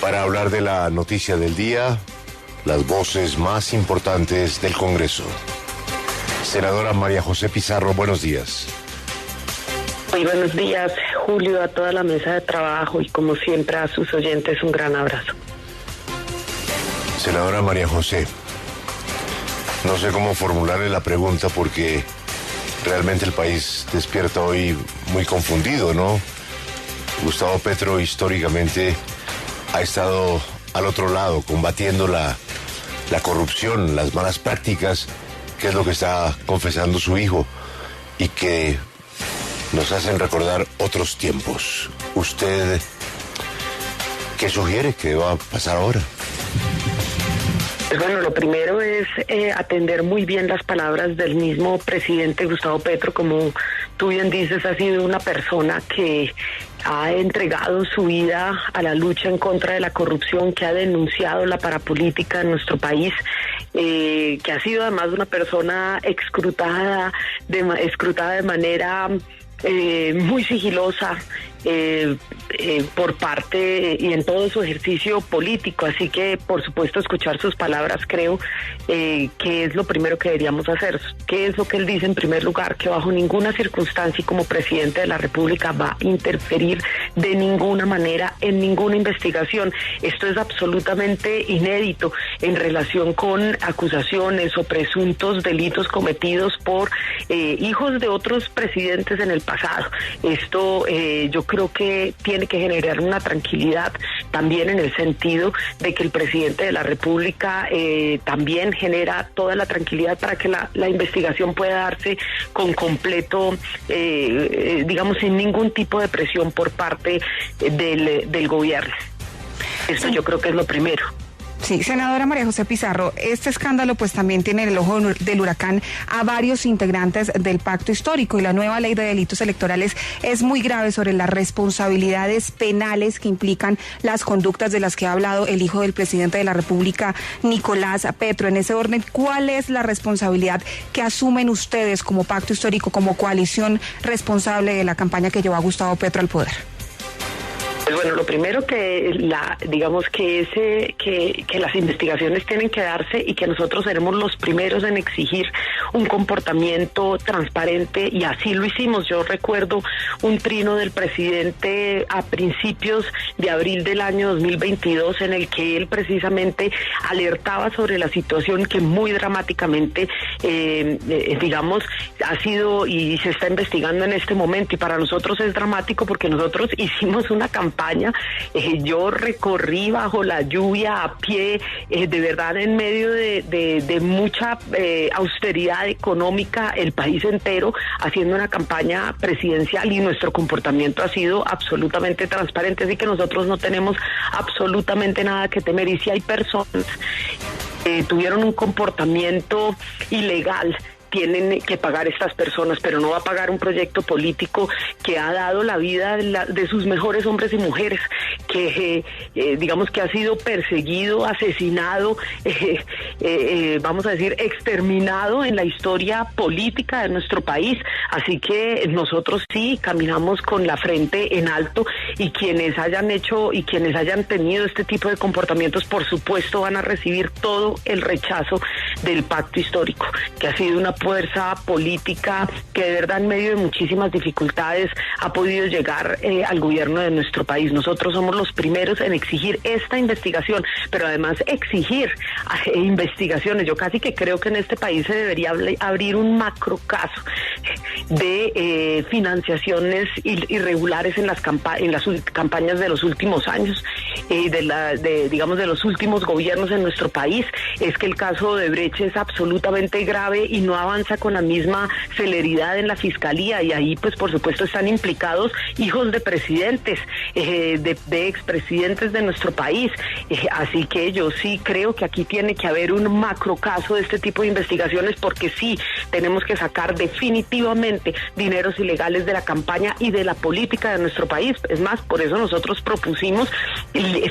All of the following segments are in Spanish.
para hablar de la noticia del día, las voces más importantes del Congreso. Senadora María José Pizarro, buenos días. Muy buenos días, Julio, a toda la mesa de trabajo y como siempre a sus oyentes un gran abrazo. Senadora María José, no sé cómo formularle la pregunta porque realmente el país despierta hoy muy confundido, ¿no? Gustavo Petro históricamente ha estado al otro lado, combatiendo la corrupción, las malas prácticas, que es lo que está confesando su hijo, y que nos hacen recordar otros tiempos. ¿Usted qué sugiere que va a pasar ahora? Bueno, lo primero es atender muy bien las palabras del mismo presidente Gustavo Petro. Como tú bien dices, ha sido una persona que ha entregado su vida a la lucha en contra de la corrupción, que ha denunciado la parapolítica en nuestro país, que ha sido además una persona escrutada de manera muy sigilosa por parte y en todo su ejercicio político, así que por supuesto escuchar sus palabras creo que es lo primero que deberíamos hacer. ¿Qué es lo que él dice en primer lugar? Que bajo ninguna circunstancia y como presidente de la República va a interferir de ninguna manera en ninguna investigación. Esto es absolutamente inédito en relación con acusaciones o presuntos delitos cometidos por hijos de otros presidentes en el pasado. Esto yo creo que tiene que generar una tranquilidad también en el sentido de que el presidente de la República también genera toda la tranquilidad para que la investigación pueda darse con completo, digamos, sin ningún tipo de presión por parte del gobierno. Esto yo creo que es lo primero. Sí, senadora María José Pizarro, este escándalo pues también tiene en el ojo del huracán a varios integrantes del pacto histórico, y la nueva ley de delitos electorales es muy grave sobre las responsabilidades penales que implican las conductas de las que ha hablado el hijo del presidente de la República, Nicolás Petro. En ese orden, ¿cuál es la responsabilidad que asumen ustedes como pacto histórico, como coalición responsable de la campaña que llevó a Gustavo Petro al poder? Pues bueno, lo primero que digamos que las investigaciones tienen que darse y que nosotros seremos los primeros en exigir un comportamiento transparente, y así lo hicimos. Yo recuerdo un trino del presidente a principios de abril del año 2022 en el que él precisamente alertaba sobre la situación que muy dramáticamente digamos ha sido y se está investigando en este momento, y para nosotros es dramático porque nosotros hicimos una campaña. Yo recorrí bajo la lluvia a pie, de verdad en medio de mucha austeridad económica, el país entero haciendo una campaña presidencial, y nuestro comportamiento ha sido absolutamente transparente, así que nosotros no tenemos absolutamente nada que temer. Y si hay personas que tuvieron un comportamiento ilegal, tienen que pagar estas personas, pero no va a pagar un proyecto político que ha dado la vida de sus mejores hombres y mujeres, que digamos que ha sido perseguido, asesinado, vamos a decir exterminado en la historia política de nuestro país. Así que nosotros sí caminamos con la frente en alto, y quienes hayan hecho y quienes hayan tenido este tipo de comportamientos, por supuesto van a recibir todo el rechazo del pacto histórico, que ha sido una fuerza política que de verdad en medio de muchísimas dificultades ha podido llegar al gobierno de nuestro país. Nosotros somos los primeros en exigir esta investigación, pero además exigir investigaciones. Yo casi que creo que en este país se debería abrir un macro caso de financiaciones irregulares en las campañas de los últimos años, digamos de los últimos gobiernos en nuestro país. Es que el caso de Brecht es absolutamente grave y no avanza con la misma celeridad en la fiscalía, y ahí pues por supuesto están implicados hijos de presidentes, de expresidentes de nuestro país, así que yo sí creo que aquí tiene que haber un macro caso de este tipo de investigaciones, porque sí, tenemos que sacar definitivamente dineros ilegales de la campaña y de la política de nuestro país. Es más, por eso nosotros propusimos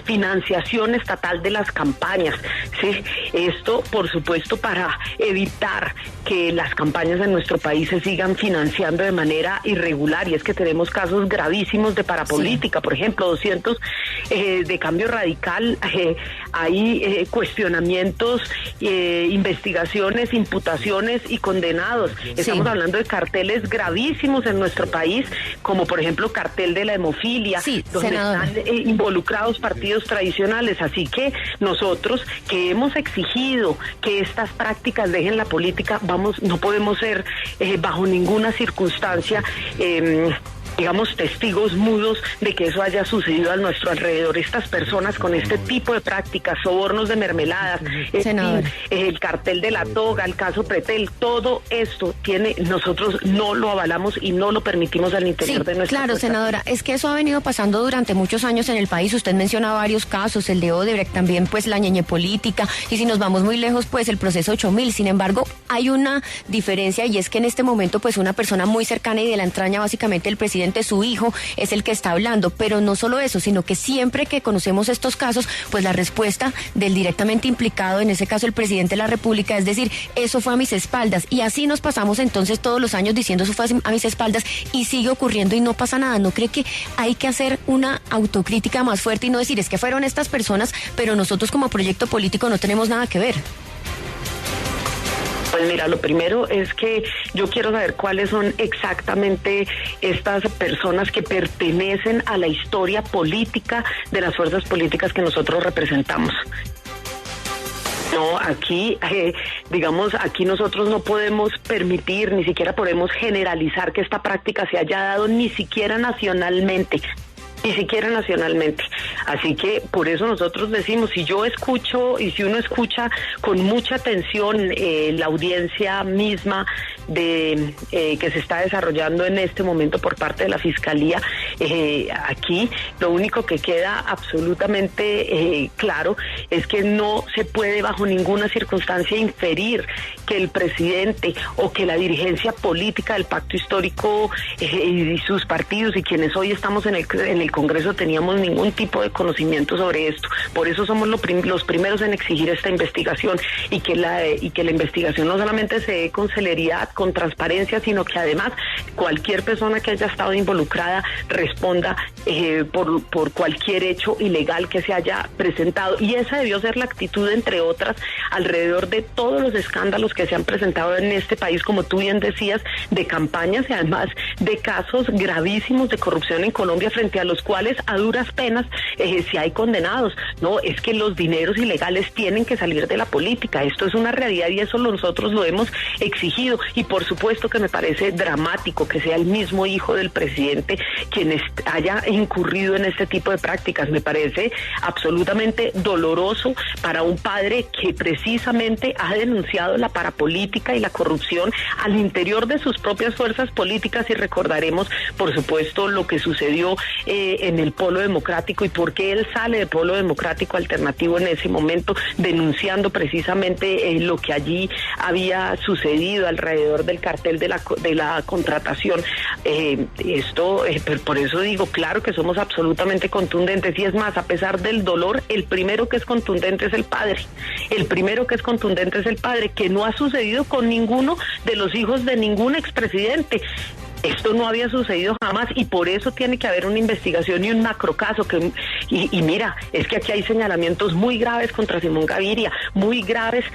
financiación estatal de las campañas, ¿sí? Esto, por supuesto, para evitar que las campañas en nuestro país se sigan financiando de manera irregular, y es que tenemos casos gravísimos de parapolítica, por ejemplo, 200 de Cambio Radical, hay cuestionamientos, investigaciones, imputaciones y condenados. Estamos hablando de carteles gravísimos en nuestro país, como por ejemplo cartel de la hemofilia, donde senadora, están involucrados partidos tradicionales. Así que nosotros, que hemos exigido que estas prácticas dejen la política, no podemos ser bajo ninguna circunstancia digamos, testigos mudos de que eso haya sucedido a nuestro alrededor. Estas personas con este tipo de prácticas, sobornos de mermeladas, el cartel de la toga, el caso Pretel, todo esto nosotros no lo avalamos y no lo permitimos al interior de nuestra Claro, senadora, es que eso ha venido pasando durante muchos años en el país. Usted menciona varios casos, el de Odebrecht, también pues la ñeñe política, y si nos vamos muy lejos, pues el proceso 8000. Sin embargo, hay una diferencia, y es que en este momento pues una persona muy cercana y de la entraña básicamente el presidente, su hijo, es el que está hablando. Pero no solo eso, sino que siempre que conocemos estos casos, pues la respuesta del directamente implicado, en ese caso el presidente de la República, es decir, eso fue a mis espaldas. Y así nos pasamos entonces todos los años diciendo eso fue a mis espaldas, y sigue ocurriendo y no pasa nada. ¿No cree que hay que hacer una autocrítica más fuerte y no decir es que fueron estas personas, pero nosotros como proyecto político no tenemos nada que ver? Pues mira, lo primero es que yo quiero saber cuáles son exactamente estas personas que pertenecen a la historia política de las fuerzas políticas que nosotros representamos. No, aquí, aquí nosotros no podemos permitir, ni siquiera podemos generalizar que esta práctica se haya dado ni siquiera nacionalmente. Así que por eso nosotros decimos, si uno escucha con mucha atención la audiencia misma que se está desarrollando en este momento por parte de la Fiscalía, aquí lo único que queda absolutamente claro es que no se puede bajo ninguna circunstancia inferir que el presidente o que la dirigencia política del Pacto Histórico y sus partidos y quienes hoy estamos en el Congreso teníamos ningún tipo de conocimiento sobre esto. Por eso somos los primeros en exigir esta investigación, y que la investigación no solamente se dé con celeridad, con transparencia, sino que además cualquier persona que haya estado involucrada responda por cualquier hecho ilegal que se haya presentado. Y esa debió ser la actitud, entre otras, alrededor de todos los escándalos que se han presentado en este país, como tú bien decías, de campañas y además de casos gravísimos de corrupción en Colombia, frente a los cuales a duras penas si hay condenados. No, es que los dineros ilegales tienen que salir de la política. Esto es una realidad y eso nosotros lo hemos exigido. Y por supuesto que me parece dramático que sea el mismo hijo del presidente quien haya incurrido en este tipo de prácticas. Me parece absolutamente doloroso para un padre que precisamente ha denunciado la parapolítica y la corrupción al interior de sus propias fuerzas políticas, y recordaremos, por supuesto, lo que sucedió en el Polo Democrático y por qué él sale de Polo Democrático Alternativo en ese momento, denunciando precisamente lo que allí había sucedido alrededor del cartel de la contratación. Por eso digo, claro que somos absolutamente contundentes, y es más, a pesar del dolor, el primero que es contundente es el padre. Que no ha sucedido con ninguno de los hijos de ningún expresidente. Esto no había sucedido jamás, y por eso tiene que haber una investigación y un macrocaso. Y mira, es que aquí hay señalamientos muy graves contra Simón Gaviria, muy graves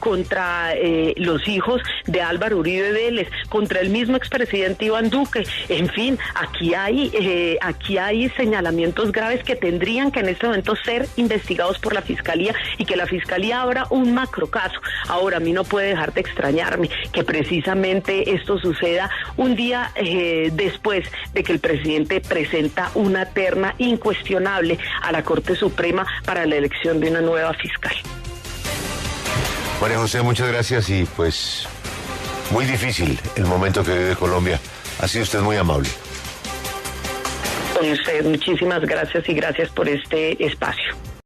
contra los hijos de Álvaro Uribe Vélez, contra el mismo expresidente Iván Duque. En fin, aquí hay señalamientos graves que tendrían que en este momento ser investigados por la Fiscalía, y que la Fiscalía abra un macrocaso. Ahora, a mí no puede dejar de extrañarme que precisamente esto suceda un día después de que el presidente presenta una terna incuestionable a la Corte Suprema para la elección de una nueva fiscal. María José, muchas gracias, y pues muy difícil el momento que vive Colombia. Ha sido usted muy amable. Con usted, muchísimas gracias, y gracias por este espacio.